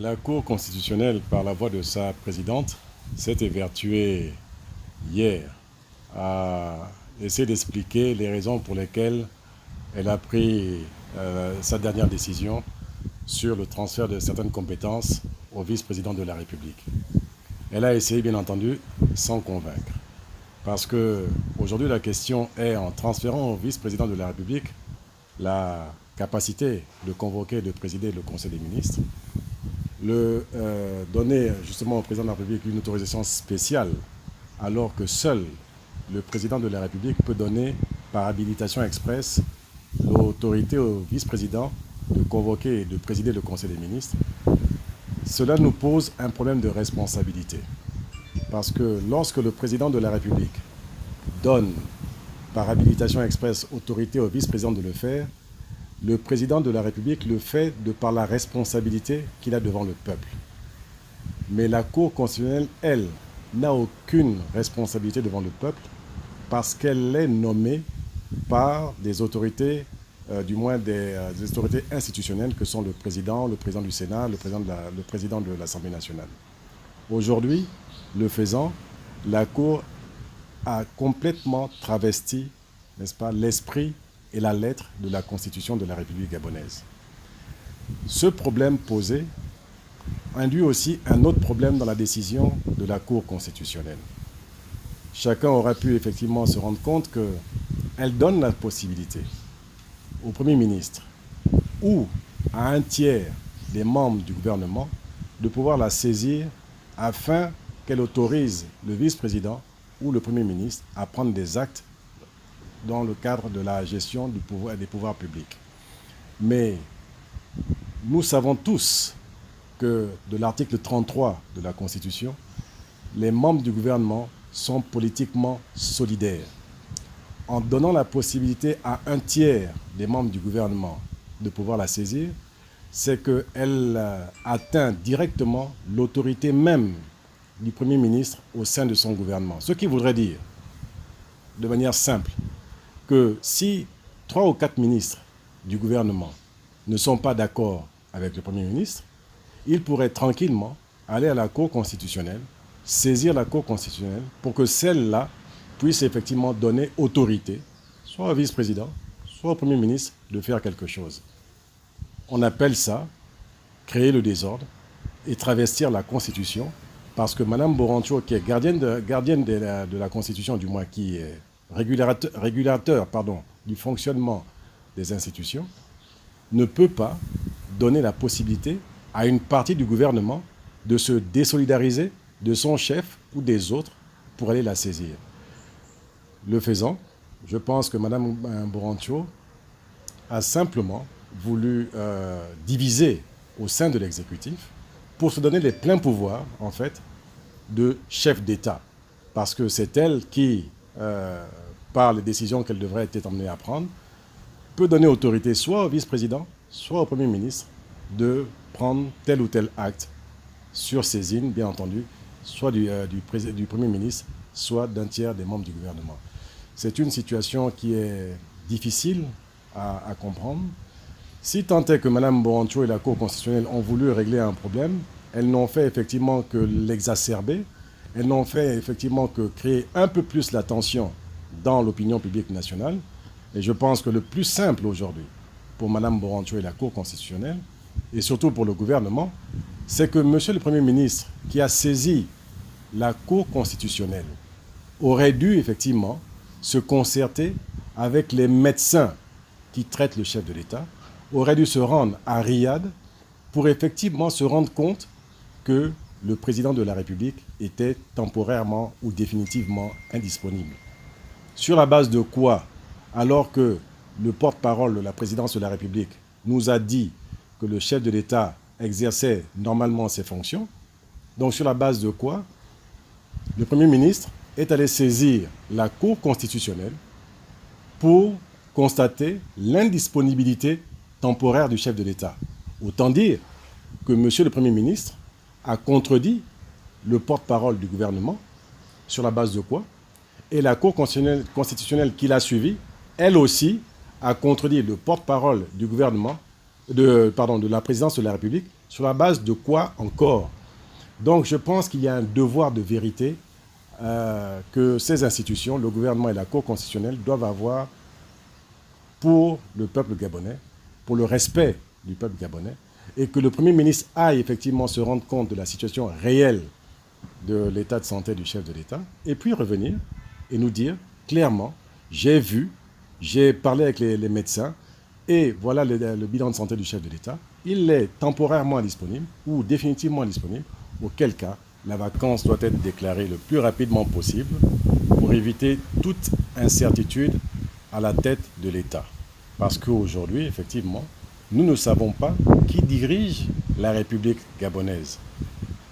La Cour constitutionnelle, par la voix de sa présidente, s'est évertuée hier à essayer d'expliquer les raisons pour lesquelles elle a pris sa dernière décision sur le transfert de certaines compétences au vice-président de la République. Elle a essayé, bien entendu, sans convaincre. Parce qu'aujourd'hui, la question est, en transférant au vice-président de la République la capacité de convoquer et de présider le Conseil des ministres, donner justement au président de la République une autorisation spéciale, alors que seul le président de la République peut donner, par habilitation expresse, l'autorité au vice-président de convoquer et de présider le Conseil des ministres. Cela nous pose un problème de responsabilité. Parce que lorsque le président de la République donne, par habilitation expresse, autorité au vice-président de le faire, le président de la République le fait de par la responsabilité qu'il a devant le peuple. Mais la Cour constitutionnelle, elle, n'a aucune responsabilité devant le peuple parce qu'elle est nommée par des autorités, du moins des autorités institutionnelles que sont le président du Sénat, le président de l'Assemblée nationale. Aujourd'hui, le faisant, la Cour a complètement travesti, n'est-ce pas, l'esprit et la lettre de la Constitution de la République gabonaise. Ce problème posé induit aussi un autre problème dans la décision de la Cour constitutionnelle. Chacun aura pu effectivement se rendre compte qu'elle donne la possibilité au Premier ministre ou à un tiers des membres du gouvernement de pouvoir la saisir afin qu'elle autorise le vice-président ou le Premier ministre à prendre des actes dans le cadre de la gestion des pouvoirs publics. Mais nous savons tous que de l'article 33 de la Constitution, les membres du gouvernement sont politiquement solidaires. En donnant la possibilité à un tiers des membres du gouvernement de pouvoir la saisir, c'est qu'elle atteint directement l'autorité même du Premier ministre au sein de son gouvernement. Ce qui voudrait dire, de manière simple, que si 3 ou 4 ministres du gouvernement ne sont pas d'accord avec le Premier ministre, ils pourraient tranquillement aller à la Cour constitutionnelle, saisir la Cour constitutionnelle pour que celle-là puisse effectivement donner autorité, soit au vice-président, soit au Premier ministre, de faire quelque chose. On appelle ça créer le désordre et travestir la Constitution, parce que Mme Borancho, qui est gardienne de la Constitution, du moins qui est régulateur du fonctionnement des institutions, ne peut pas donner la possibilité à une partie du gouvernement de se désolidariser de son chef ou des autres pour aller la saisir. Le faisant, je pense que Mme Borancho a simplement voulu diviser au sein de l'exécutif pour se donner les pleins pouvoirs, en fait, de chef d'État. Parce que c'est elle qui, par les décisions qu'elle devrait être emmenée à prendre, peut donner autorité soit au vice-président, soit au Premier ministre de prendre tel ou tel acte sur saisine, bien entendu, soit du Premier ministre, soit d'un tiers des membres du gouvernement. C'est une situation qui est difficile à comprendre. Si tant est que Mme Borancho et la Cour constitutionnelle ont voulu régler un problème, elles n'ont fait effectivement que l'exacerber, elles n'ont fait effectivement que créer un peu plus la tension dans l'opinion publique nationale. Et je pense que le plus simple aujourd'hui pour Mme Borancho et la Cour constitutionnelle, et surtout pour le gouvernement, c'est que M. le Premier ministre, qui a saisi la Cour constitutionnelle, aurait dû effectivement se concerter avec les médecins qui traitent le chef de l'État, aurait dû se rendre à Riyad pour effectivement se rendre compte que le président de la République était temporairement ou définitivement indisponible. Sur la base de quoi, alors que le porte-parole de la présidence de la République nous a dit que le chef de l'État exerçait normalement ses fonctions, donc sur la base de quoi le Premier ministre est allé saisir la Cour constitutionnelle pour constater l'indisponibilité temporaire du chef de l'État. Autant dire que M. le Premier ministre a contredit le porte-parole du gouvernement, sur la base de quoi, et la Cour constitutionnelle qui l'a suivi, elle aussi, a contredit le porte-parole du gouvernement, de la présidence de la République, Sur la base de quoi encore? Donc je pense qu'il y a un devoir de vérité que ces institutions, le gouvernement et la Cour constitutionnelle, doivent avoir pour le peuple gabonais, pour le respect du peuple gabonais, et que le Premier ministre aille effectivement se rendre compte de la situation réelle de l'état de santé du chef de l'État, et puis revenir et nous dire clairement, j'ai vu, j'ai parlé avec les médecins, et voilà le bilan de santé du chef de l'État, il est temporairement disponible ou définitivement disponible, auquel cas la vacance doit être déclarée le plus rapidement possible pour éviter toute incertitude à la tête de l'État. Parce qu'aujourd'hui, effectivement, nous ne savons pas qui dirige la République gabonaise.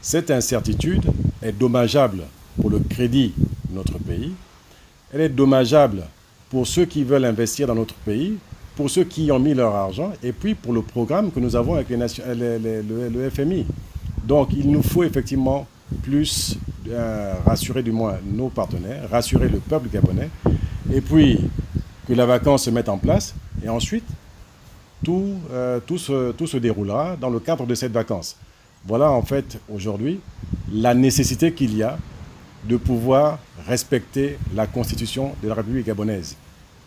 Cette incertitude est dommageable pour le crédit de notre pays. Elle est dommageable pour ceux qui veulent investir dans notre pays, pour ceux qui y ont mis leur argent, et puis pour le programme que nous avons avec le FMI. Donc il nous faut effectivement plus rassurer du moins nos partenaires, rassurer le peuple gabonais, et puis que la vacance se mette en place, et ensuite tout se déroulera dans le cadre de cette vacance. Voilà en fait aujourd'hui la nécessité qu'il y a de pouvoir respecter la constitution de la République gabonaise.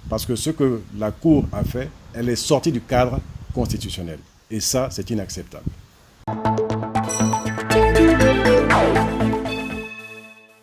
Parce que ce que la Cour a fait, elle est sortie du cadre constitutionnel. Et ça, c'est inacceptable.